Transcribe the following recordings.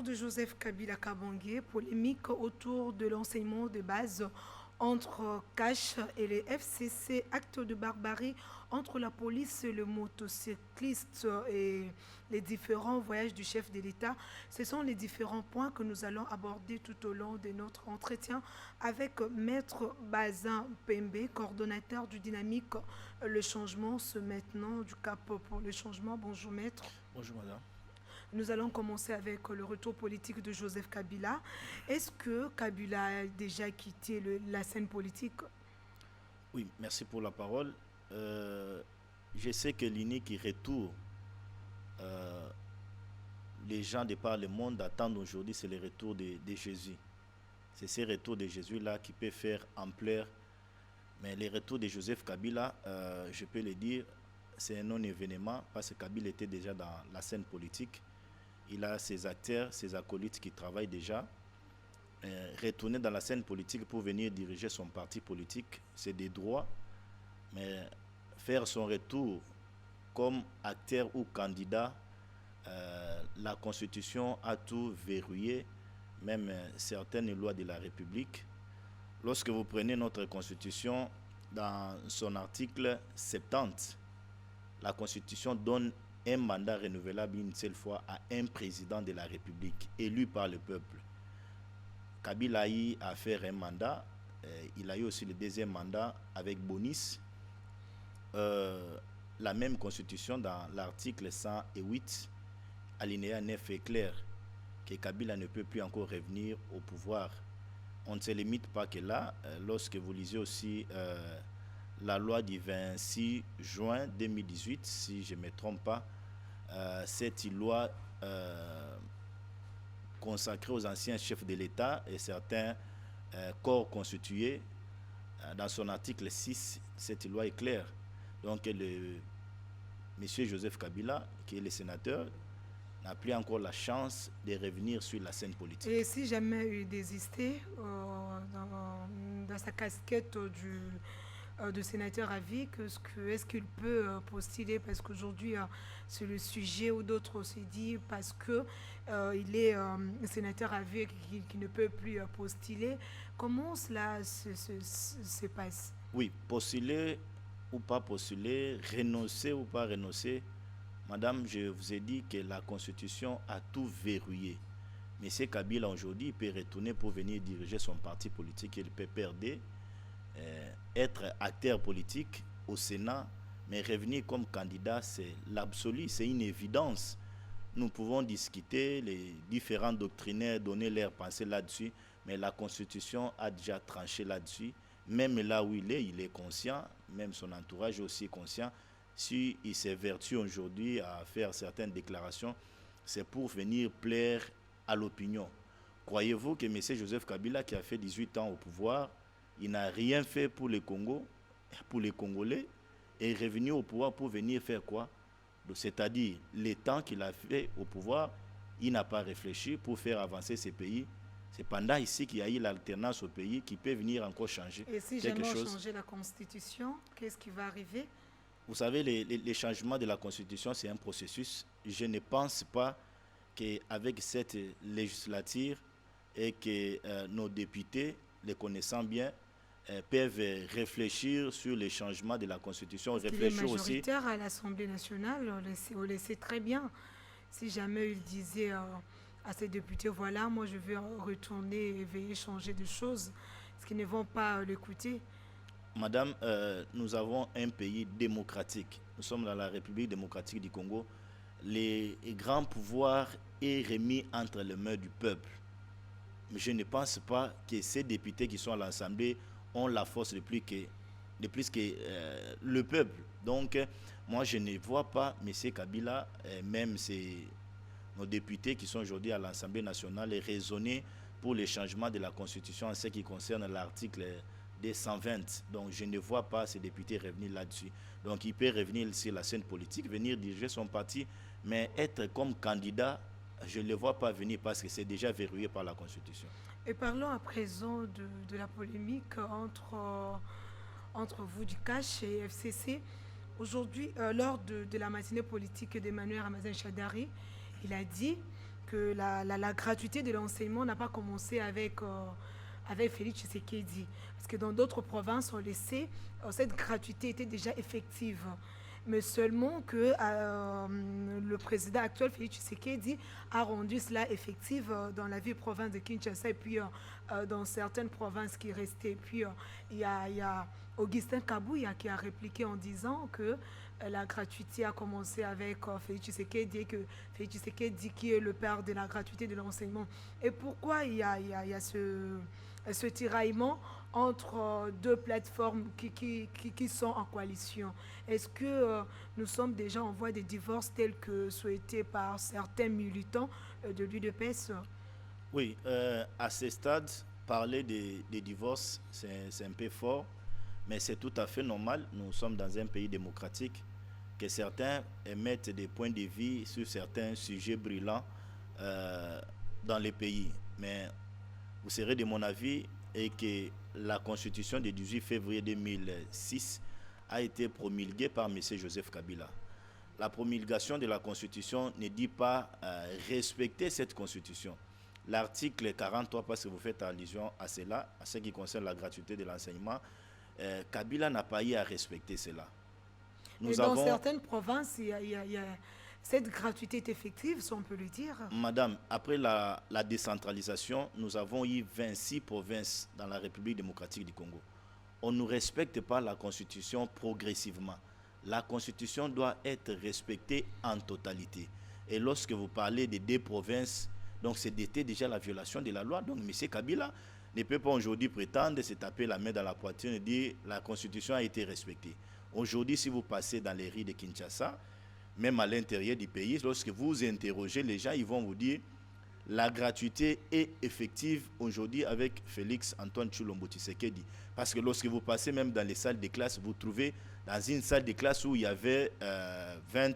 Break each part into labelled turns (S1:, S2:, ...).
S1: de Joseph Kabila Kabange, polémique autour de l'enseignement de base entre Cash et les FCC, acte de barbarie entre la police et le motocycliste et les différents voyages du chef de l'État. Ce sont les différents points que nous allons aborder tout au long de notre entretien avec Maître Bazin Pembe, coordonnateur du Dynamique Le Changement, ce maintenant du Cap pour le Changement. Bonjour Maître.
S2: Bonjour madame.
S1: Nous allons commencer avec le retour politique de Joseph Kabila. Est-ce que Kabila a déjà quitté la scène politique?
S2: Oui, merci pour la parole. Je sais que l'unique retour, les gens de par le monde attendent aujourd'hui, c'est le retour de Jésus. C'est ce retour de Jésus-là qui peut faire ampleur. Mais le retour de Joseph Kabila, je peux le dire, c'est un non-événement parce que Kabila était déjà dans la scène politique. Il a ses acteurs, ses acolytes qui travaillent déjà. Retourner dans la scène politique pour venir diriger son parti politique, c'est des droits. Mais faire son retour comme acteur ou candidat, la Constitution a tout verrouillé, même certaines lois de la République. Lorsque vous prenez notre Constitution, dans son article 70, la Constitution donne un mandat renouvelable une seule fois à un président de la République, élu par le peuple. Kabila a fait un mandat, il a eu aussi le deuxième mandat avec Bonis. La même Constitution, dans l'article 108, alinéa 9 est clair, que Kabila ne peut plus encore revenir au pouvoir. On ne se limite pas que là, lorsque vous lisez aussi la loi du 26 juin 2018, si je ne me trompe pas, cette loi consacrée aux anciens chefs de l'État et certains corps constitués, dans son article 6, cette loi est claire. Donc M. Joseph Kabila, qui est le sénateur, n'a plus encore la chance de revenir sur la scène politique.
S1: Et si jamais il désistait dans sa casquette de sénateur à vie, est-ce qu'il peut postuler? Parce qu'aujourd'hui, c'est le sujet où d'autres aussi disent parce qu'il est sénateur à vie qui ne peut plus postuler. Comment cela se passe?
S2: Oui, postuler ou pas postuler, renoncer ou pas renoncer. Madame, je vous ai dit que la Constitution a tout verrouillé. M. Kabila aujourd'hui peut retourner pour venir diriger son parti politique. Il peut perdre, être acteur politique au Sénat, mais revenir comme candidat, c'est l'absolu, c'est une évidence. Nous pouvons discuter, les différents doctrinaires donner leur pensée là-dessus, mais la Constitution a déjà tranché là-dessus. Même là où il est conscient, même son entourage aussi est conscient. Si il s'évertue aujourd'hui à faire certaines déclarations, c'est pour venir plaire à l'opinion. Croyez-vous que M. Joseph Kabila, qui a fait 18 ans au pouvoir, il n'a rien fait pour le Congo, pour les Congolais, et est revenu au pouvoir pour venir faire quoi? C'est-à-dire, les temps qu'il a fait au pouvoir, il n'a pas réfléchi pour faire avancer ces pays. C'est pendant ici qu'il y a eu l'alternance au pays qui peut venir encore changer quelque chose.
S1: Et si jamais on changeait la Constitution, qu'est-ce qui va arriver?
S2: Vous savez, les changements de la Constitution, c'est un processus. Je ne pense pas qu'avec cette législature et que nos députés, les connaissant bien, peuvent réfléchir sur les changements de la Constitution.
S1: Réfléchir les majoritaires aussi à l'Assemblée nationale, on le sait très bien. Si jamais il disait à ses députés, voilà, moi je vais retourner et veiller changer de choses, est-ce qu'ils ne vont pas l'écouter?
S2: Madame, nous avons un pays démocratique. Nous sommes dans la République démocratique du Congo. Les grands pouvoirs est remis entre les mains du peuple. Mais je ne pense pas que ces députés qui sont à l'Assemblée ont la force de plus que le peuple. Donc, moi, je ne vois pas M. Kabila, même nos députés qui sont aujourd'hui à l'Assemblée nationale, raisonner pour le changement de la Constitution en ce qui concerne l'article des 120. Donc je ne vois pas ces députés revenir là-dessus. Donc il peut revenir sur la scène politique, venir diriger son parti, mais être comme candidat, je ne le vois pas venir parce que c'est déjà verrouillé par la Constitution.
S1: Et parlons à présent de la polémique entre vous du Cash et FCC. Aujourd'hui, lors de la matinée politique d'Emmanuel Ramazan Shadari, il a dit que la gratuité de l'enseignement n'a pas commencé avec Félix Tshisekedi. Parce que dans d'autres provinces, on le sait, cette gratuité était déjà effective. Mais seulement que le président actuel, Félix Tshisekedi, a rendu cela effectif dans la ville province de Kinshasa et puis dans certaines provinces qui restaient. Puis il y a Augustin Kabouya qui a répliqué en disant que la gratuité a commencé avec Félix Tshisekedi et que Félix Tshisekedi qui est le père de la gratuité de l'enseignement. Et pourquoi il y a ce tiraillement entre deux plateformes qui sont en coalition? Est-ce que nous sommes déjà en voie de divorce tel que souhaité par certains militants de l'UDPS?
S2: Oui, à ce stade, parler de divorce, c'est un peu fort, mais c'est tout à fait normal. Nous sommes dans un pays démocratique, que certains émettent des points de vue sur certains sujets brûlants dans les pays. Mais vous serez de mon avis et que la constitution du 18 février 2006 a été promulguée par M. Joseph Kabila. La promulgation de la constitution ne dit pas respecter cette constitution. L'article 43, parce que vous faites allusion à cela, à ce qui concerne la gratuité de l'enseignement, Kabila n'a pas eu à respecter cela.
S1: Dans certaines provinces, cette gratuité est effective, si on peut le dire.
S2: Madame, après la décentralisation, nous avons eu 26 provinces dans la République démocratique du Congo. On ne respecte pas la Constitution progressivement. La Constitution doit être respectée en totalité. Et lorsque vous parlez des deux provinces, donc c'était déjà la violation de la loi. Donc M. Kabila ne peut pas aujourd'hui prétendre se taper la main dans la poitrine et dire la Constitution a été respectée. Aujourd'hui, si vous passez dans les rues de Kinshasa, même à l'intérieur du pays, lorsque vous interrogez les gens, ils vont vous dire la gratuité est effective aujourd'hui avec Félix Antoine Tshilombo Tshisekedi. Parce que lorsque vous passez même dans les salles de classe, vous trouvez dans une salle de classe où il y avait 20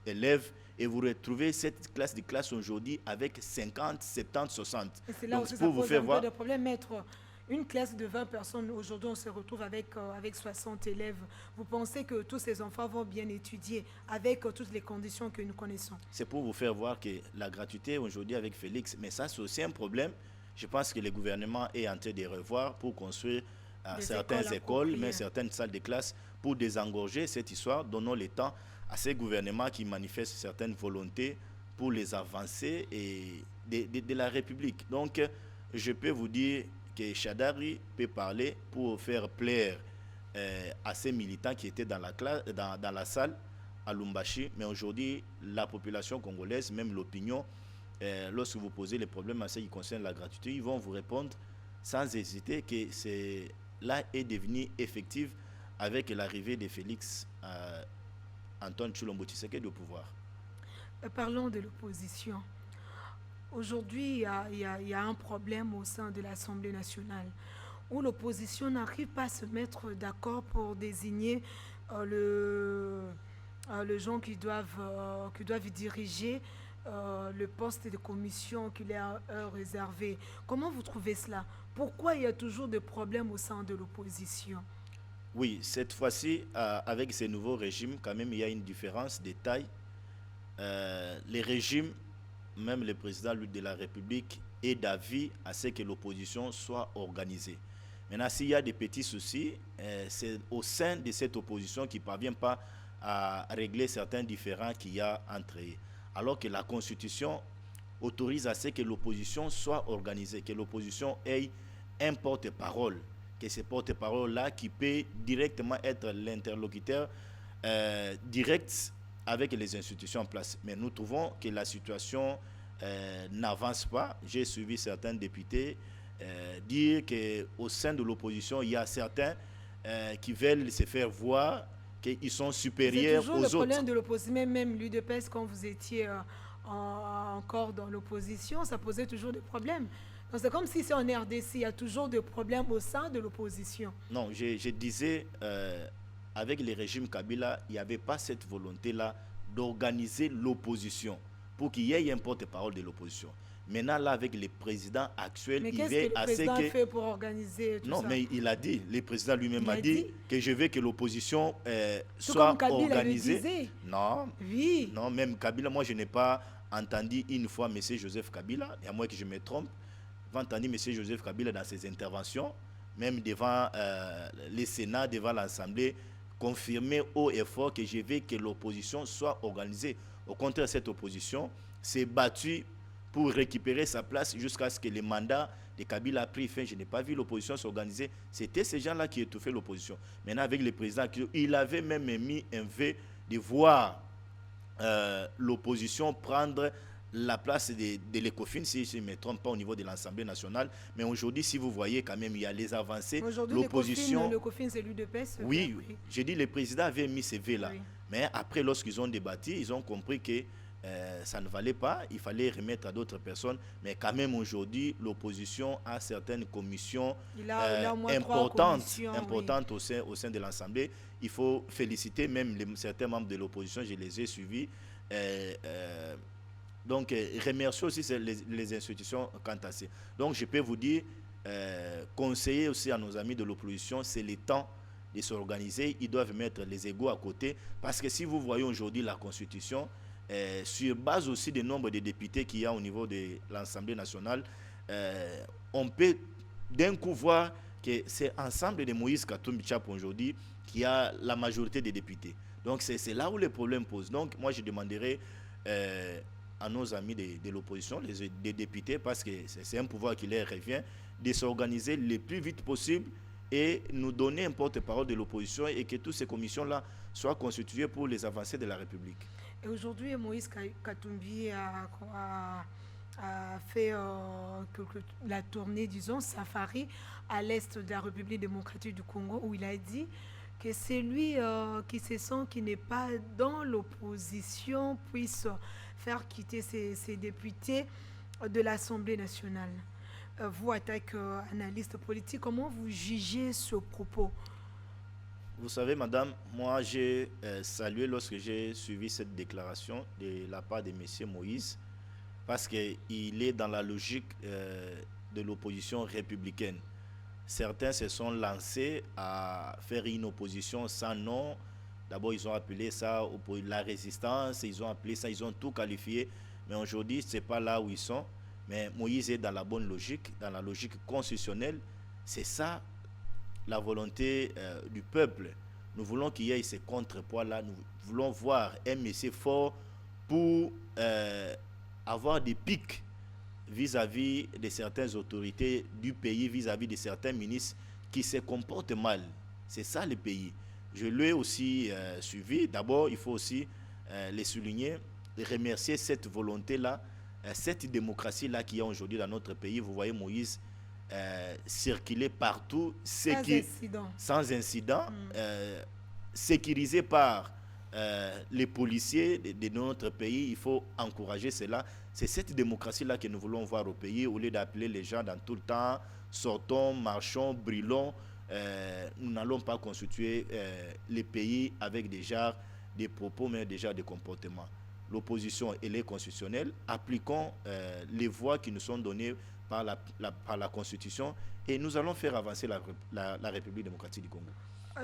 S2: élèves et vous retrouvez cette classe de classe aujourd'hui avec 50, 70, 60.
S1: Et c'est là
S2: donc,
S1: où ça pose un peu de problème, maître. Une classe de 20 personnes, aujourd'hui on se retrouve avec 60 élèves. Vous pensez que tous ces enfants vont bien étudier avec toutes les conditions que nous connaissons?
S2: C'est pour vous faire voir que la gratuité aujourd'hui avec Félix, mais ça c'est aussi un problème. Je pense que le gouvernement est en train de revoir pour construire certaines écoles, mais certaines salles de classe pour désengorger cette histoire. Donnons le temps à ces gouvernements qui manifestent certaines volontés pour les avancées et de la République. Donc je peux vous dire que Shadari peut parler pour faire plaire à ces militants qui étaient dans la salle à Lumbashi. Mais aujourd'hui, la population congolaise, même l'opinion, lorsque vous posez les problèmes à ceux qui concernent la gratuité, ils vont vous répondre sans hésiter que cela est devenu effectif avec l'arrivée de Félix Antoine Tshilombo Tshisekedi au pouvoir.
S1: Parlons de l'opposition. Aujourd'hui, il y a un problème au sein de l'Assemblée nationale où l'opposition n'arrive pas à se mettre d'accord pour désigner les gens qui doivent diriger le poste de commission qui leur est réservé. Comment vous trouvez cela? Pourquoi il y a toujours des problèmes au sein de l'opposition?
S2: Oui, cette fois-ci, avec ces nouveaux régimes, quand même, il y a une différence de taille. Les régimes, même le président de la République, est d'avis à ce que l'opposition soit organisée. Maintenant, s'il y a des petits soucis, c'est au sein de cette opposition qui ne parvient pas à régler certains différends qu'il y a entre eux. Alors que la Constitution autorise à ce que l'opposition soit organisée, que l'opposition ait un porte-parole, que ce porte-parole-là qui peut directement être l'interlocuteur direct avec les institutions en place. Mais nous trouvons que la situation n'avance pas. J'ai suivi certains députés dire qu'au sein de l'opposition, il y a certains qui veulent se faire voir qu'ils sont supérieurs aux autres. C'est
S1: toujours le problème de l'opposition. Même l'UDPS, quand vous étiez encore dans l'opposition, ça posait toujours des problèmes. Donc c'est comme si c'est en RDC, il y a toujours des problèmes au sein de l'opposition.
S2: Non, je disais, avec le régime Kabila, il n'y avait pas cette volonté-là d'organiser l'opposition pour qu'il y ait un porte-parole de l'opposition. Maintenant, là, avec le président actuel,
S1: il veut à ce que... Mais qu'est-ce que le président fait pour organiser tout ça?
S2: Non, mais il a dit, le président lui-même a dit que je veux que l'opposition soit
S1: comme Kabila
S2: organisée.
S1: Le disait.
S2: Non,
S1: oui.
S2: Non, même Kabila, moi, je n'ai pas entendu une fois M. Joseph Kabila, et à moins que je me trompe, va entendu M. Joseph Kabila dans ses interventions, même devant le Sénat, devant l'Assemblée, confirmer haut et fort que je veux que l'opposition soit organisée. Au contraire, cette opposition s'est battue pour récupérer sa place jusqu'à ce que le mandat de Kabila a pris fin. Je n'ai pas vu l'opposition s'organiser. C'était ces gens-là qui étouffaient l'opposition. Maintenant, avec le président, il avait même mis un vœu de voir l'opposition prendre la place de l'ECOFIN, si je ne me trompe pas, au niveau de l'Assemblée nationale. Mais aujourd'hui, si vous voyez quand même, il y a les avancées.
S1: Aujourd'hui,
S2: l'opposition...
S1: l'ECOFIN, c'est l'UDPS.
S2: Oui, j'ai dit le président avait mis ces vœux-là.
S1: Oui.
S2: Mais après, lorsqu'ils ont débattu, ils ont compris que ça ne valait pas. Il fallait remettre à d'autres personnes. Mais quand même, aujourd'hui, l'opposition a certaines commissions importantes oui. au sein de l'Assemblée. Il faut féliciter même certains membres de l'opposition. Je les ai suivis. Donc, remercier aussi les institutions quant à ça. Donc, je peux vous dire, conseiller aussi à nos amis de l'opposition, c'est le temps de s'organiser. Ils doivent mettre les égos à côté. Parce que si vous voyez aujourd'hui la Constitution, sur base aussi du nombre de députés qu'il y a au niveau de l'Assemblée nationale, on peut d'un coup voir que c'est ensemble de Moïse Katumbi Tchap aujourd'hui qui a la majorité des députés. Donc, c'est là où les problèmes posent. Donc, moi, je demanderais à nos amis de l'opposition, des députés, parce que c'est un pouvoir qui leur revient, de s'organiser le plus vite possible et nous donner un porte-parole de l'opposition et que toutes ces commissions-là soient constituées pour les avancées de la République.
S1: Et aujourd'hui, Moïse Katumbi a fait la tournée, disons, safari à l'est de la République démocratique du Congo, où il a dit que c'est lui qui se sent qui n'est pas dans l'opposition puisse faire quitter ses députés de l'Assemblée nationale. Vous, en tant qu'analyste politique, comment vous jugez ce propos?
S2: Vous savez, madame, moi j'ai salué lorsque j'ai suivi cette déclaration de la part de M. Moïse, parce qu'il est dans la logique de l'opposition républicaine. Certains se sont lancés à faire une opposition sans nom. D'abord, ils ont appelé ça la résistance, ils ont appelé ça, ils ont tout qualifié. Mais aujourd'hui, ce n'est pas là où ils sont. Mais Moïse est dans la bonne logique, dans la logique constitutionnelle. C'est ça la volonté du peuple. Nous voulons qu'il y ait ces contrepoids-là. Nous voulons voir un monsieur fort pour avoir des pics vis-à-vis de certaines autorités du pays, vis-à-vis de certains ministres qui se comportent mal. C'est ça le pays. Je l'ai aussi suivi. D'abord, il faut aussi les souligner, remercier cette volonté-là, cette démocratie-là qu'il y a aujourd'hui dans notre pays. Vous voyez Moïse circuler partout, sans incident, sécurisé par les policiers de notre pays. Il faut encourager cela. C'est cette démocratie-là que nous voulons voir au pays, au lieu d'appeler les gens dans tout le temps, sortons, marchons, brûlons. Nous n'allons pas constituer les pays avec déjà des propos, mais déjà des comportements. L'opposition, elle est constitutionnelle. Appliquons les voies qui nous sont données par la Constitution et nous allons faire avancer la République démocratique du Congo.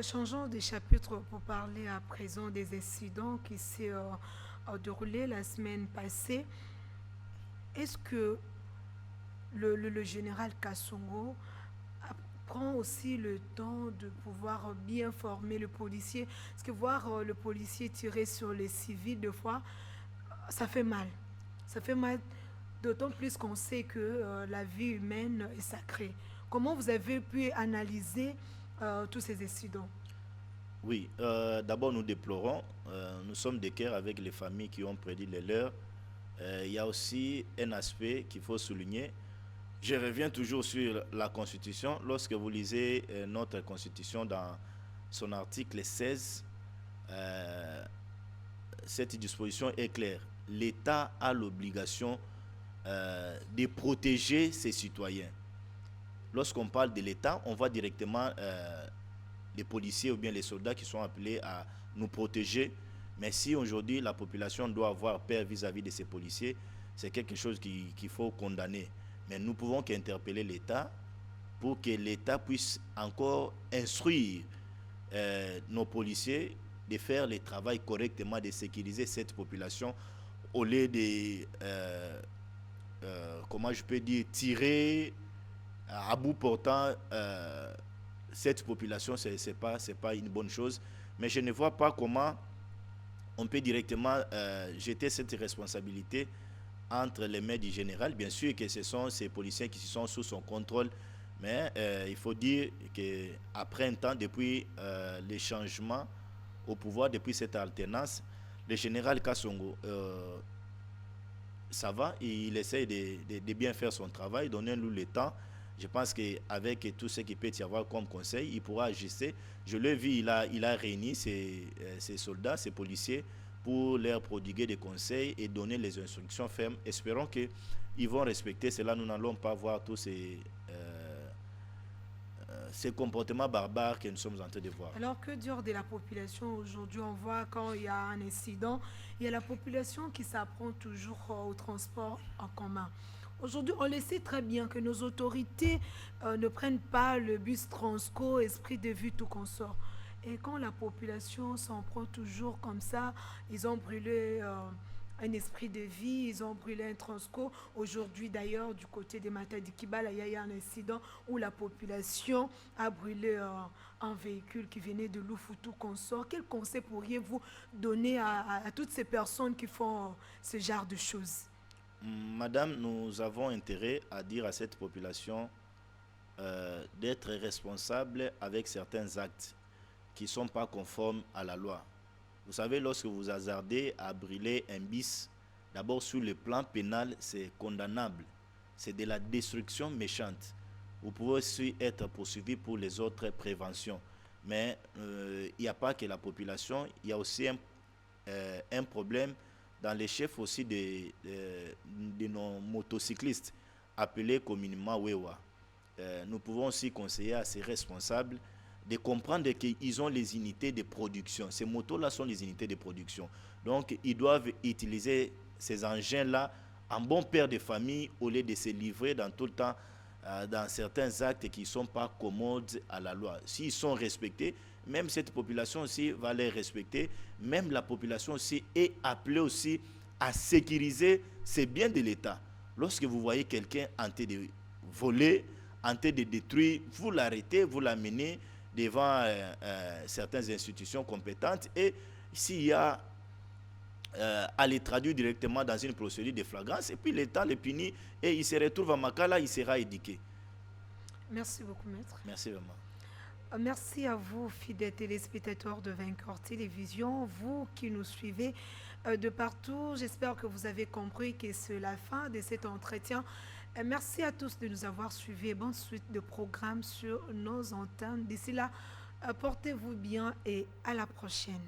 S1: Changeons de chapitre pour parler à présent des incidents qui s'est déroulés la semaine passée. Est-ce que le général Kassongo prend aussi le temps de pouvoir bien former le policier? Parce que voir le policier tirer sur les civils, des fois, ça fait mal. Ça fait mal, d'autant plus qu'on sait que la vie humaine est sacrée. Comment vous avez pu analyser tous ces incidents?
S2: Oui, d'abord nous déplorons. Nous sommes de cœur avec les familles qui ont perdu les leurs. Il y a aussi un aspect qu'il faut souligner. Je reviens toujours sur la Constitution. Lorsque vous lisez notre Constitution dans son article 16, cette disposition est claire. L'État a l'obligation de protéger ses citoyens. Lorsqu'on parle de l'État, on voit directement les policiers ou bien les soldats qui sont appelés à nous protéger. Mais si aujourd'hui la population doit avoir peur vis-à-vis de ces policiers, c'est quelque chose qu'il faut condamner. Mais nous pouvons qu'interpeller l'État pour que l'État puisse encore instruire nos policiers de faire le travail correctement, de sécuriser cette population au lieu de, comment je peux dire, tirer à bout portant cette population, c'est pas une bonne chose. Mais je ne vois pas comment on peut directement jeter cette responsabilité entre les mains du général. Bien sûr que ce sont ces policiers qui sont sous son contrôle, mais il faut dire qu'après un temps, depuis les changements au pouvoir, depuis cette alternance, le général Kassongo, ça va, il essaie de bien faire son travail, donnez-nous le temps. Je pense qu'avec tout ce qu'il peut y avoir comme conseil, il pourra ajuster. Je l'ai vu, il a réuni ses soldats, ses policiers, pour leur prodiguer des conseils et donner les instructions fermes. Espérons qu'ils vont respecter cela. Nous n'allons pas voir tous ces comportements barbares que nous sommes en train de voir.
S1: Alors que dire de la population aujourd'hui? On voit quand il y a un incident, il y a la population qui s'apprend toujours au transport en commun. Aujourd'hui, on le sait très bien que nos autorités ne prennent pas le bus Transco, esprit de vue, tout consort. Et quand la population s'en prend toujours comme ça, ils ont brûlé un esprit de vie, ils ont brûlé un Transco. Aujourd'hui d'ailleurs, du côté des Matadi Kibala, il y a eu un incident où la population a brûlé un véhicule qui venait de Lufutu consort. Quel conseil pourriez-vous donner à toutes ces personnes qui font ce genre de choses?
S2: Madame, nous avons intérêt à dire à cette population d'être responsable avec certains actes qui ne sont pas conformes à la loi. Vous savez, lorsque vous hasardez à brûler un bis, d'abord sur le plan pénal, c'est condamnable. C'est de la destruction méchante. Vous pouvez aussi être poursuivi pour les autres préventions. Mais il n'y a pas que la population, il y a aussi un problème dans les chefs aussi de nos motocyclistes, appelés communément Wewa. Nous pouvons aussi conseiller à ces responsables de comprendre qu'ils ont les unités de production. Ces motos-là sont les unités de production. Donc, ils doivent utiliser ces engins-là en bon père de famille au lieu de se livrer dans tout le temps dans certains actes qui ne sont pas commodes à la loi. S'ils sont respectés, même cette population aussi va les respecter. Même la population aussi est appelée aussi à sécuriser ces biens de l'État. Lorsque vous voyez quelqu'un en train de voler, en train de détruire, vous l'arrêtez, vous l'amenez devant certaines institutions compétentes, et s'il y a à les traduire directement dans une procédure de flagrance, et puis l'État les punit et il se retrouve à Makala, il sera éduqué.
S1: Merci beaucoup, maître.
S2: Merci vraiment.
S1: Merci à vous, fidèles téléspectateurs de Vainqueur Télévision, vous qui nous suivez de partout. J'espère que vous avez compris que c'est la fin de cet entretien. Merci à tous de nous avoir suivis. Bonne suite de programmes sur nos antennes. D'ici là, portez-vous bien et à la prochaine.